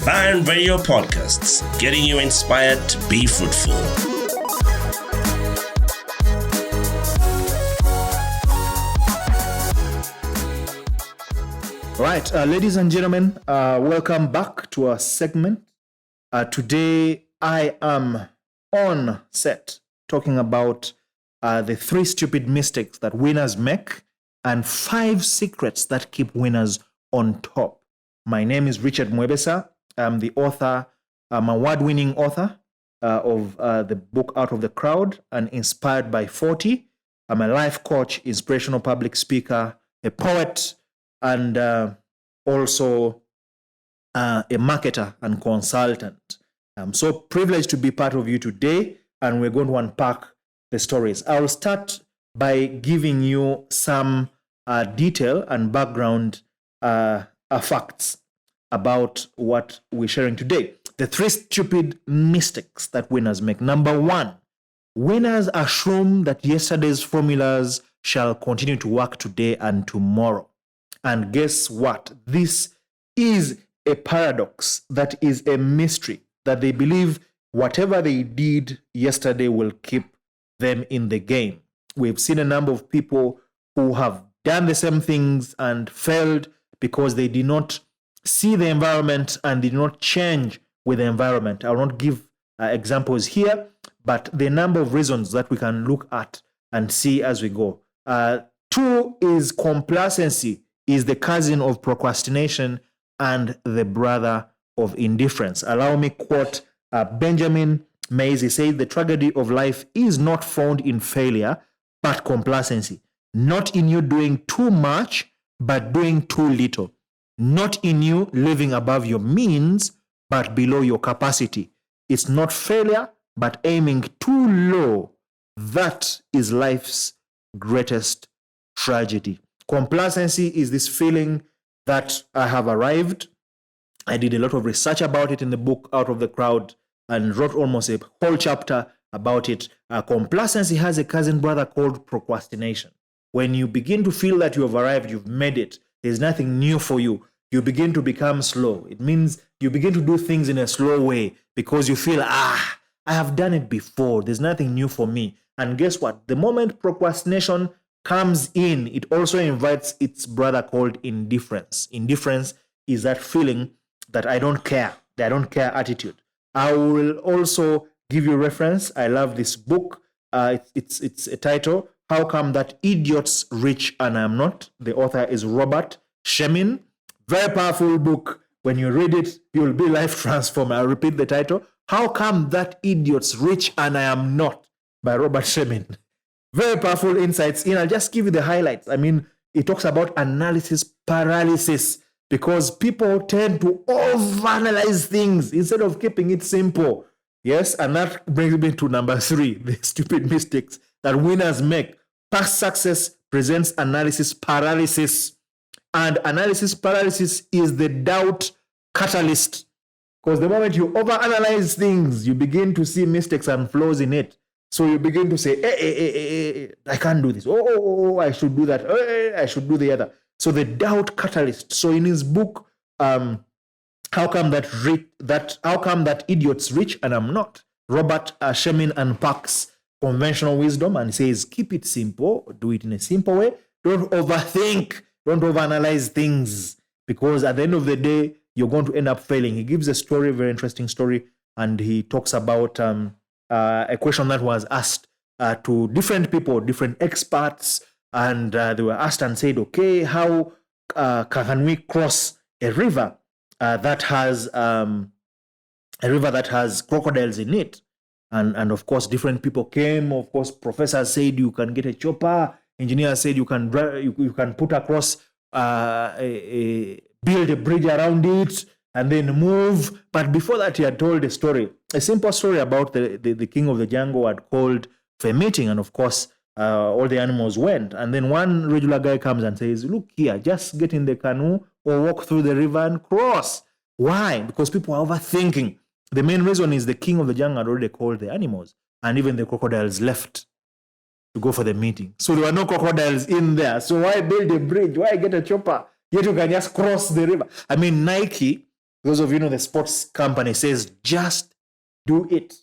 Fan Radio Podcasts, getting you inspired to be fruitful. Right, ladies and gentlemen, welcome back to our segment. Today, I am on set talking about the 3 stupid mistakes that winners make and 5 secrets that keep winners on top. My name is Richard Mwebesa. I'm the author, I'm award-winning author of the book Out of the Crowd and Inspired by 40. I'm a life coach, inspirational public speaker, a poet, and also a marketer and consultant. I'm so privileged to be part of you today, and we're going to unpack the stories. I'll start by giving you some detail and background facts about what we're sharing today. The 3 stupid mistakes that winners make. Number 1, winners assume that yesterday's formulas shall continue to work today and tomorrow. And guess what? This is a paradox, that is a mystery, that they believe whatever they did yesterday will keep them in the game. We've seen a number of people who have done the same things and failed because they did not see the environment and did not change with the environment. I will not give examples here, but the number of reasons that we can look at and see as we go. 2 is complacency is the cousin of procrastination and the brother of indifference. Allow me quote Benjamin Mays. He said, "The tragedy of life is not found in failure, but complacency. Not in you doing too much, but doing too little. Not in you living above your means, but below your capacity. It's not failure, but aiming too low. That is life's greatest tragedy." Complacency is this feeling that I have arrived. I did a lot of research about it in the book Out of the Crowd and wrote almost a whole chapter about it. Complacency has a cousin brother called procrastination. When you begin to feel that you have arrived, you've made it, there's nothing new for you, you begin to become slow. It means you begin to do things in a slow way because you feel, I have done it before. There's nothing new for me. And guess what? The moment procrastination comes in, it also invites its brother called indifference. Indifference is that feeling that I don't care, the I don't care attitude. I will also give you reference. I love this book. It's a title, How Come That Idiots Rich and I'm Not? The author is Robert Shemin. Very powerful book. When you read it, you'll be life transformed. I'll repeat the title, How Come That Idiots Rich and I Am Not? By Robert Shemin. Very powerful insights in. I'll just give you the highlights. I mean, it talks about analysis paralysis because people tend to overanalyze things instead of keeping it simple. Yes, and that brings me to number 3, the stupid mistakes that winners make. Past success presents analysis paralysis. And analysis paralysis is the doubt catalyst. Because the moment you overanalyze things, you begin to see mistakes and flaws in it. So you begin to say, I can't do this. I should do that. I should do the other. So the doubt catalyst. So in his book, How Come That Idiots Rich and I'm Not? Robert Shemin unpacks conventional wisdom and says, keep it simple. Do it in a simple way. Don't overthink. Don't overanalyze things. Because at the end of the day, you're going to end up failing. He gives a story, a very interesting story, and he talks about a question that was asked to different people, different experts, and they were asked and said, okay, how can we cross a river that has crocodiles in it? And of course, different people came. Of course, professors said you can get a chopper. Engineers said you can put across, build a bridge around it, and then move. But before that, he had told a story, a simple story about the king of the jungle had called for a meeting. And of course, all the animals went. And then one regular guy comes and says, look here, just get in the canoe or walk through the river and cross. Why? Because people are overthinking. The main reason is the king of the jungle had already called the animals. And even the crocodiles left to go for the meeting. So there were no crocodiles in there. So why build a bridge? Why get a chopper? Yet you can just cross the river. I mean, Nike, Those of you know the sports company says, just do it.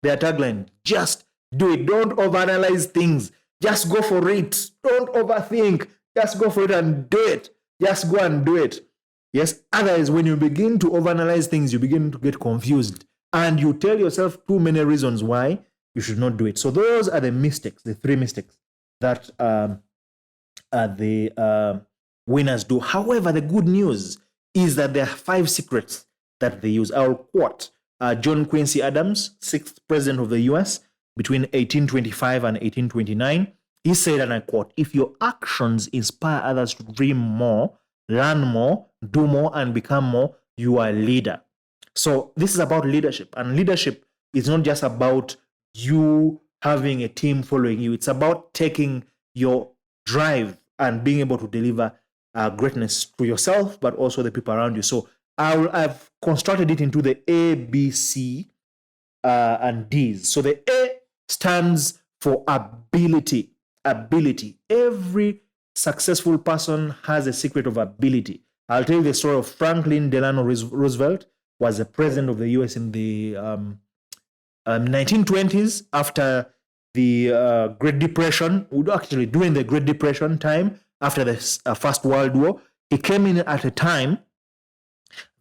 Their tagline, just do it. Don't overanalyze things. Just go for it. Don't overthink. Just go for it and do it. Just go and do it. Yes, otherwise, when you begin to overanalyze things, you begin to get confused. And you tell yourself too many reasons why you should not do it. So those are the mistakes, the 3 mistakes that the winners do. However, the good news is that there are 5 secrets that they use. I'll quote John Quincy Adams, 6th president of the US, between 1825 and 1829. He said, and I quote, "If your actions inspire others to dream more, learn more, do more, and become more, you are a leader." So this is about leadership. And leadership is not just about you having a team following you. It's about taking your drive and being able to deliver greatness to yourself, but also the people around you. So I've constructed it into the A, B, C, and D's. So the A stands for ability. Ability. Every successful person has a secret of ability. I'll tell you the story of Franklin Delano Roosevelt. Was the president of the US in the 1920s after the Great Depression, actually during the Great Depression time, after the First World War. He came in at a time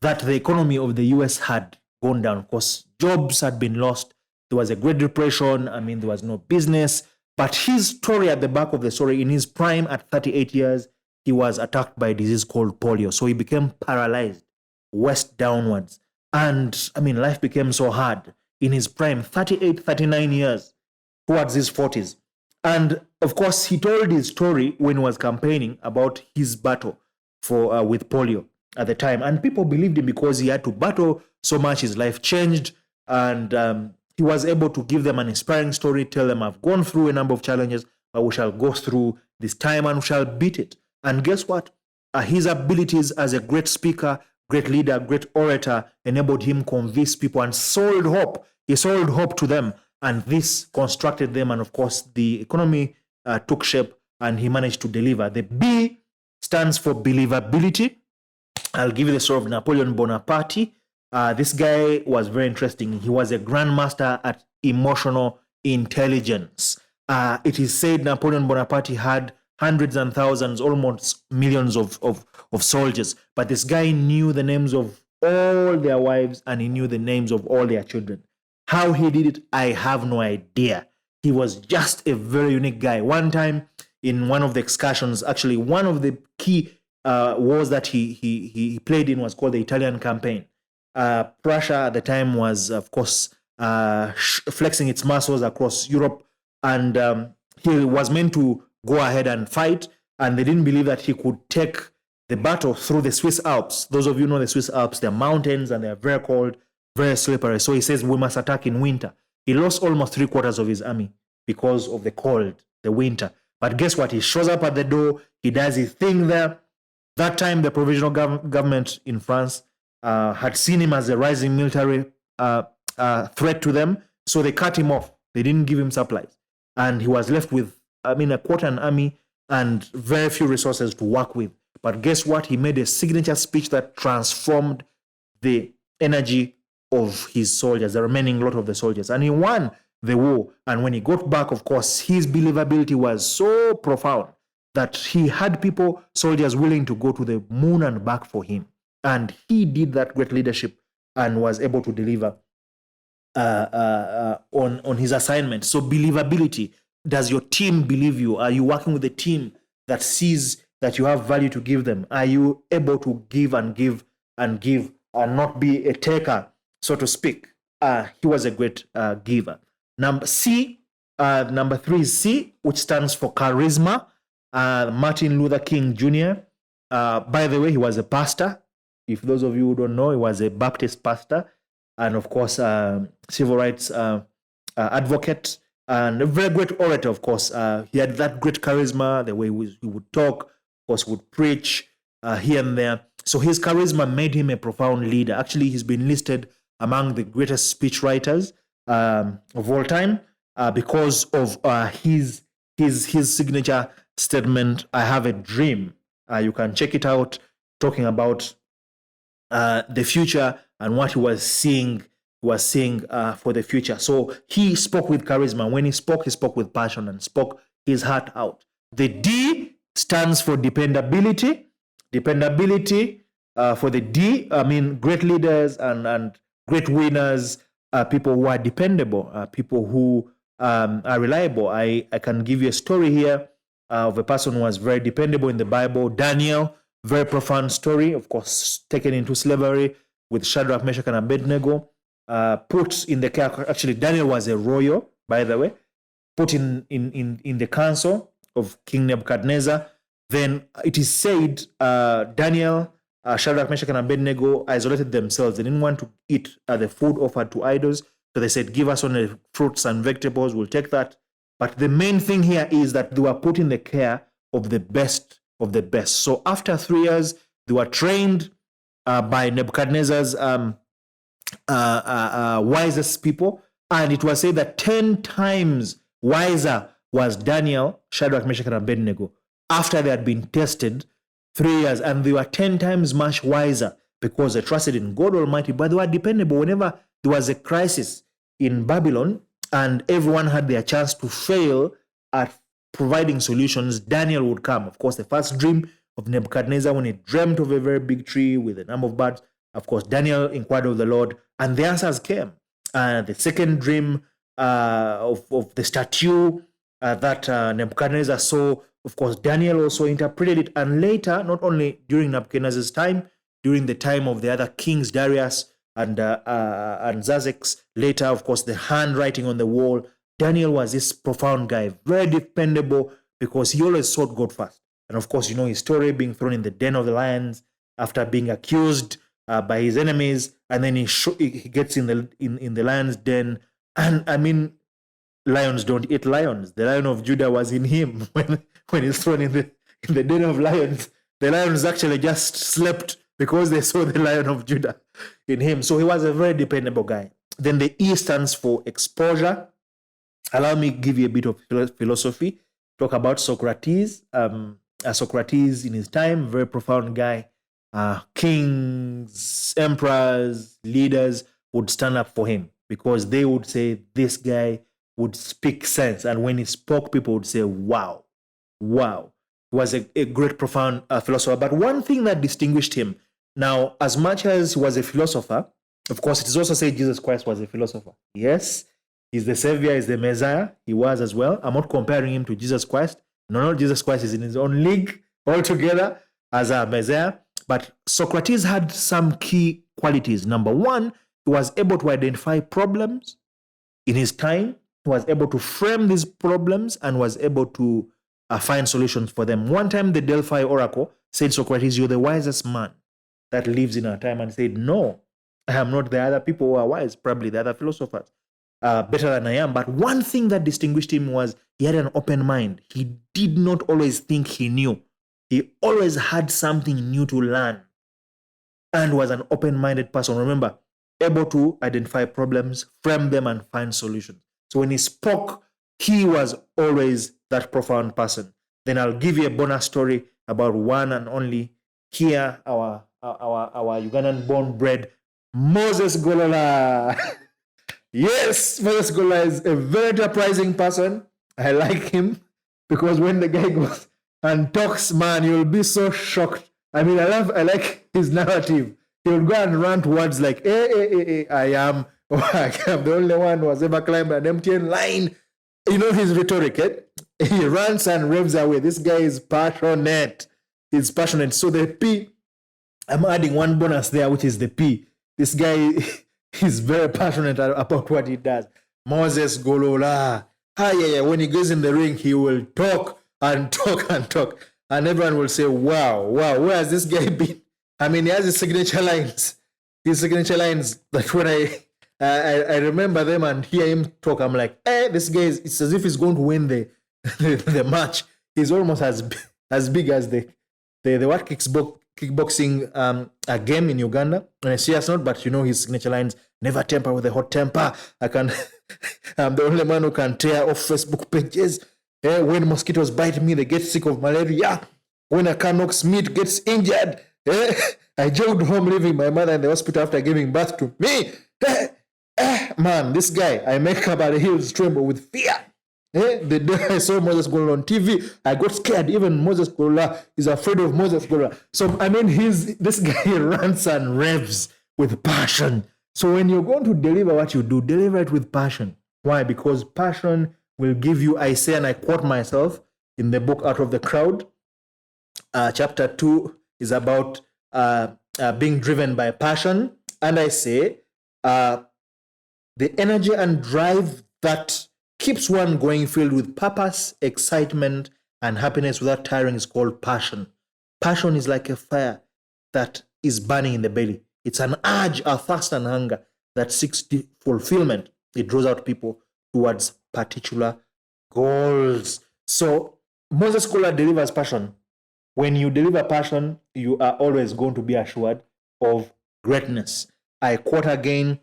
that the economy of the US had gone down. Of course, jobs had been lost. There was a Great Depression. I mean, there was no business. But his story at the back of the story, in his prime at 38 years, he was attacked by a disease called polio. So he became paralyzed, west downwards. And I mean, life became so hard in his prime, 38, 39 years, towards his 40s. And of course, he told his story when he was campaigning about his battle with polio at the time. And people believed him because he had to battle so much. His life changed. And he was able to give them an inspiring story, tell them, I've gone through a number of challenges, but we shall go through this time and we shall beat it. And guess what? His abilities as a great speaker, great leader, great orator enabled him convince people and sold hope. He sold hope to them, and this constructed them. And of course, the economy took shape and he managed to deliver. The B stands for believability. I'll give you the story of Napoleon Bonaparte. This guy was very interesting. He was a grandmaster at emotional intelligence. It is said Napoleon Bonaparte had hundreds and thousands, almost millions of soldiers. But this guy knew the names of all their wives and he knew the names of all their children. How he did it, I have no idea. He was just a very unique guy. One time in one of the excursions, actually one of the key wars that he played in was called the Italian campaign. Prussia at the time was, of course, flexing its muscles across Europe. And he was meant to go ahead and fight, and they didn't believe that he could take the battle through the Swiss Alps. Those of you know the Swiss Alps, they're mountains and they're very cold, very slippery. So he says we must attack in winter. He lost almost 3/4 of his army because of the cold, the winter. But guess what? He shows up at the door, he does his thing there. That time, the provisional government in France had seen him as a rising military threat to them, so they cut him off. They didn't give him supplies. And he was left with, a quarter an army and very few resources to work with. But guess what? He made a signature speech that transformed the energy of his soldiers, the remaining lot of the soldiers. And he won the war. And when he got back, of course, his believability was so profound that he had people, soldiers, willing to go to the moon and back for him. And he did that great leadership and was able to deliver on his assignment. So believability. Does your team believe you? Are you working with a team that sees that you have value to give them? Are you able to give and give and give and not be a taker, so to speak? He was a great giver. Number 3 is C, which stands for charisma. Martin Luther King Jr. By the way, he was a pastor. If those of you who don't know, he was a Baptist pastor, and of course, civil rights advocate, and a very great orator, of course. He had that great charisma, the way he would talk, of course, would preach here and there. So his charisma made him a profound leader. Actually, he's been listed among the greatest speech writers of all time because of his signature statement, I have a dream. You can check it out, talking about the future and what he was seeing for the future. So he spoke with charisma. When he spoke with passion and spoke his heart out. The D stands for dependability. Dependability for the D, I mean, great leaders and great winners are people who are dependable, people who are reliable. I can give you a story here of a person who was very dependable in the Bible, Daniel. Very profound story, of course, taken into slavery with Shadrach, Meshach, and Abednego. Put in the care. Actually, Daniel was a royal, by the way. Put in the council of King Nebuchadnezzar. Then it is said Daniel, Shadrach, Meshach, and Abednego isolated themselves. They didn't want to eat the food offered to idols. So they said, give us only fruits and vegetables, we'll take that. But the main thing here is that they were put in the care of the best of the best. So after 3 years, they were trained by Nebuchadnezzar's wisest people. And it was said that 10 times wiser was Daniel, Shadrach, Meshach, and Abednego after they had been tested 3 years. And they were 10 times much wiser because they trusted in God Almighty, but they were dependable. Whenever there was a crisis in Babylon and everyone had their chance to fail at providing solutions, Daniel would come. Of course, the first dream of Nebuchadnezzar, when he dreamt of a very big tree with a number of birds, of course, Daniel inquired of the Lord, and the answers came. The second dream of the statue that Nebuchadnezzar saw, of course, Daniel also interpreted it. And later, not only during Nebuchadnezzar's time, during the time of the other kings, Darius and Xerxes, later, of course, the handwriting on the wall, Daniel was this profound guy, very dependable because he always sought God first. And of course, you know his story, being thrown in the den of the lions after being accused by his enemies, and then he gets in the lion's den. And I mean, lions don't eat lions. The Lion of Judah was in him when he's thrown in the den of lions. The lions actually just slept because they saw the Lion of Judah in him. So he was a very dependable guy. Then the E stands for exposure. Allow me to give you a bit of philosophy. Talk about Socrates. Socrates in his time, very profound guy. Kings, emperors, leaders would stand up for him because they would say this guy would speak sense. And when he spoke, people would say, wow, wow. He was a great, profound philosopher. But one thing that distinguished him, now, as much as he was a philosopher, of course, it is also said Jesus Christ was a philosopher. Yes, he's the Savior, he's the Messiah. He was as well. I'm not comparing him to Jesus Christ. No, Jesus Christ is in his own league altogether as a Messiah. But Socrates had some key qualities. Number one, he was able to identify problems in his time. He was able to frame these problems and was able to find solutions for them. One time, the Delphi oracle said, Socrates, you're the wisest man that lives in our time. And said, no, I am not. The other people who are wise, probably the other philosophers, better than I am. But one thing that distinguished him was he had an open mind. He did not always think he knew. He always had something new to learn and was an open-minded person. Remember, able to identify problems, frame them, and find solutions. So when he spoke, he was always that profound person. Then I'll give you a bonus story about one and only here, our Ugandan-born bred Moses Golola. Yes, Moses Golola is a very enterprising person. I like him because when the guy goes and talks, man, you'll be so shocked. I mean, I like his narrative. He'll go and rant words like, I am the only one who has ever climbed an MTN line. You know his rhetoric, eh? He runs and revs away. This guy is passionate. He's passionate. So the P, I'm adding one bonus there, which is the P. This guy is very passionate about what he does. Moses Golola. When he goes in the ring, he will talk and talk and talk. And everyone will say, wow, where has this guy been? I mean, he has his signature lines. His signature lines that when I remember them and hear him talk, I'm like, this guy it's as if he's going to win the match. He's almost as big as the what kickboxing game in Uganda. On a serious note, but you know his signature lines, never temper with a hot temper. I'm the only man who can tear off Facebook pages. When mosquitoes bite me, they get sick of malaria. When a car knocks me, it gets injured. I jogged home leaving my mother in the hospital after giving birth to me. Man, this guy, I make up at the heels tremble with fear. The day I saw Moses Golola on TV, I got scared. Even Moses Golola is afraid of Moses Golola. So, I mean, this guy runs and revs with passion. So when you're going to deliver what you do, deliver it with passion. Why? Because passion will give you, I say, and I quote myself in the book Out of the Crowd, chapter 2 is about being driven by passion. And I say, the energy and drive that keeps one going, filled with purpose, excitement, and happiness without tiring, is called passion. Passion is like a fire that is burning in the belly. It's an urge, a thirst and hunger that seeks fulfillment. It draws out people towards particular goals. So Moses Golola delivers passion. When you deliver passion, you are always going to be assured of greatness. I quote again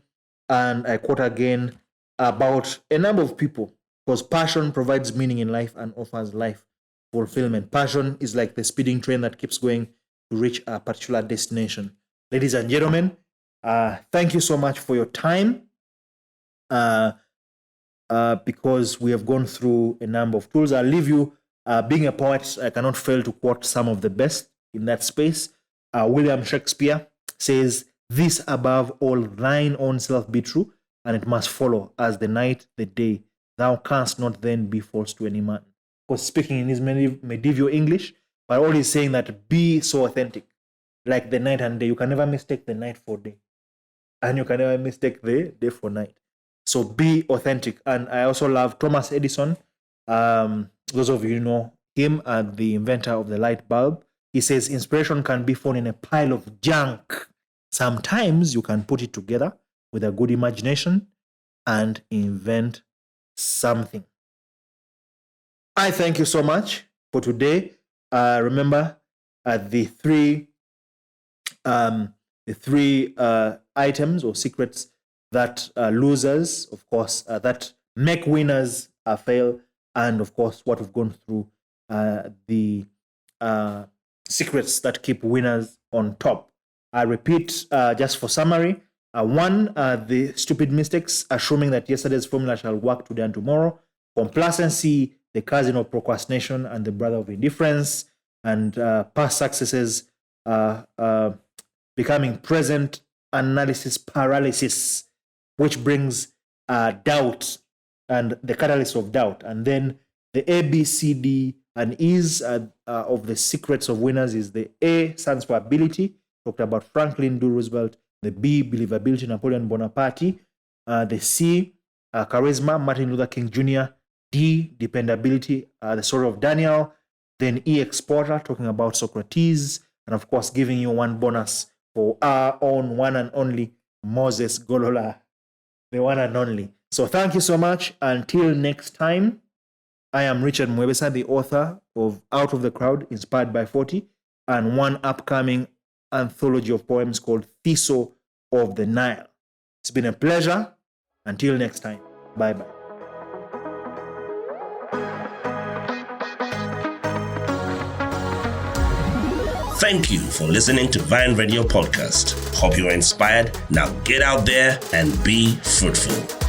about a number of people, because passion provides meaning in life and offers life fulfillment. Passion is like the speeding train that keeps going to reach a particular destination. Ladies and gentlemen, thank you so much for your time, because we have gone through a number of tools. I'll leave you, being a poet, I cannot fail to quote some of the best in that space. William Shakespeare says, "This above all, thine own self be true, and it must follow as the night the day. Thou canst not then be false to any man." Of course, speaking in his medieval English, but all he's saying that be so authentic, like the night and day. You can never mistake the night for day, and you can never mistake the day for night. So be authentic. And I also love Thomas Edison. Those of you know him, the inventor of the light bulb. He says inspiration can be found in a pile of junk. Sometimes you can put it together with a good imagination and invent something. I thank you so much for today. Remember the three items or secrets that losers, of course, that make winners fail, and of course what we've gone through, the secrets that keep winners on top. I repeat, just for summary. One, the stupid mistakes, assuming that yesterday's formula shall work today and tomorrow. Complacency, the cousin of procrastination and the brother of indifference. And past successes, becoming present analysis paralysis, which brings doubt and the catalyst of doubt. And then the A, B, C, D, and E's of the secrets of winners is the A stands for ability, talked about Franklin D. Roosevelt. The B, believability, Napoleon Bonaparte. The C, charisma, Martin Luther King Jr. D, dependability, the story of Daniel. Then E, exporter, talking about Socrates. And of course, giving you one bonus for our own one and only Moses Golola, the one and only. So thank you so much. Until next time, I am Richard Mwebesa, the author of Out of the Crowd, Inspired by 40, and one upcoming anthology of poems called Thistle of the Nile. It's been a pleasure. Until next time, bye-bye. Thank you for listening to Vine Radio Podcast. Hope you're inspired. Now get out there and be fruitful.